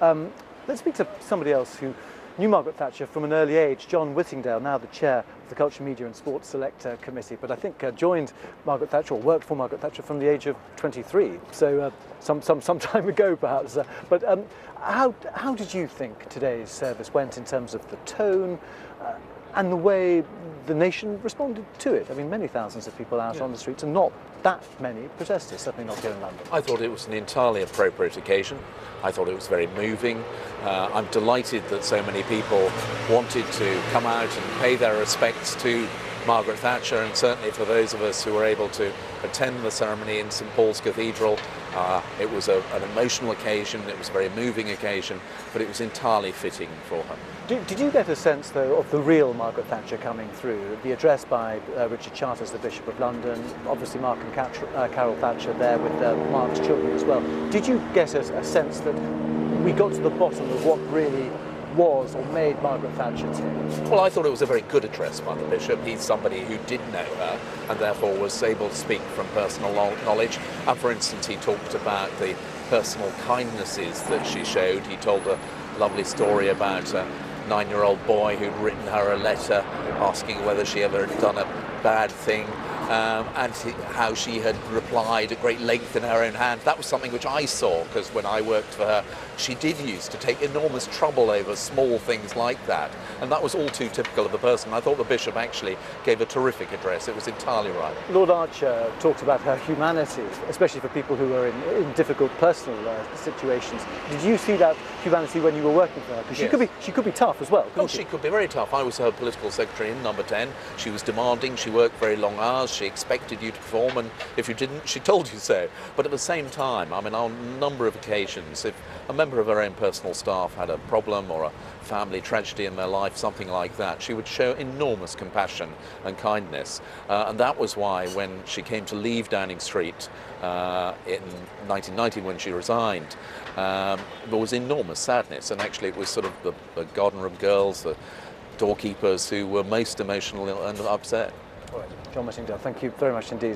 Let's speak to somebody else who knew Margaret Thatcher from an early age, John Whittingdale, now the chair of the Culture, Media and Sports Select Committee, but I think joined Margaret Thatcher, or worked for Margaret Thatcher from the age of 23, so some time ago perhaps. But how did you think today's service went in terms of the tone and the way the nation responded to it? I mean, many thousands of people out on the streets and not that many protesters, certainly not here in London. I thought it was an entirely appropriate occasion. I thought it was very moving. I'm delighted that so many people wanted to come out and pay their respects to Margaret Thatcher, and certainly for those of us who were able to attend the ceremony in St Paul's Cathedral. It was an emotional occasion, it was a very moving occasion, but it was entirely fitting for her. Did you get a sense, though, of the real Margaret Thatcher coming through? The address by Richard Charters, the Bishop of London, obviously Mark and Carol Thatcher there with Mark's children as well. Did you get a sense that we got to the bottom of what really was or made Margaret Thatcher tick? Well, I thought it was a very good address by the Bishop. He's somebody who did know her and therefore was able to speak from personal knowledge. And for instance, he talked about the personal kindnesses that she showed. He told a lovely story about a 9-year-old boy who'd written her a letter asking whether she ever had done a bad thing, and how she had replied at great length in her own hand. That was something which I saw, because when I worked for her, she did used to take enormous trouble over small things like that, and that was all too typical of the person. I thought the Bishop actually gave a terrific address. It was entirely right. Lord Archer talked about her humanity, especially for people who are in difficult personal situations. Did you see that humanity when you were working for her? Because she could be tough as well, couldn't she? She could be very tough. I was her political secretary in Number 10. She was demanding, she worked very long hours, she expected you to perform, and if you didn't, she told you so. But at the same time, I mean, on a number of occasions, if a member of her own personal staff had a problem or a family tragedy in their life, something like that, she would show enormous compassion and kindness. And that was why when she came to leave Downing Street in 1990, when she resigned, there was enormous sadness, and actually it was sort of the garden room girls, the doorkeepers, who were most emotional and upset. All right. John Whittingdale, thank you very much indeed.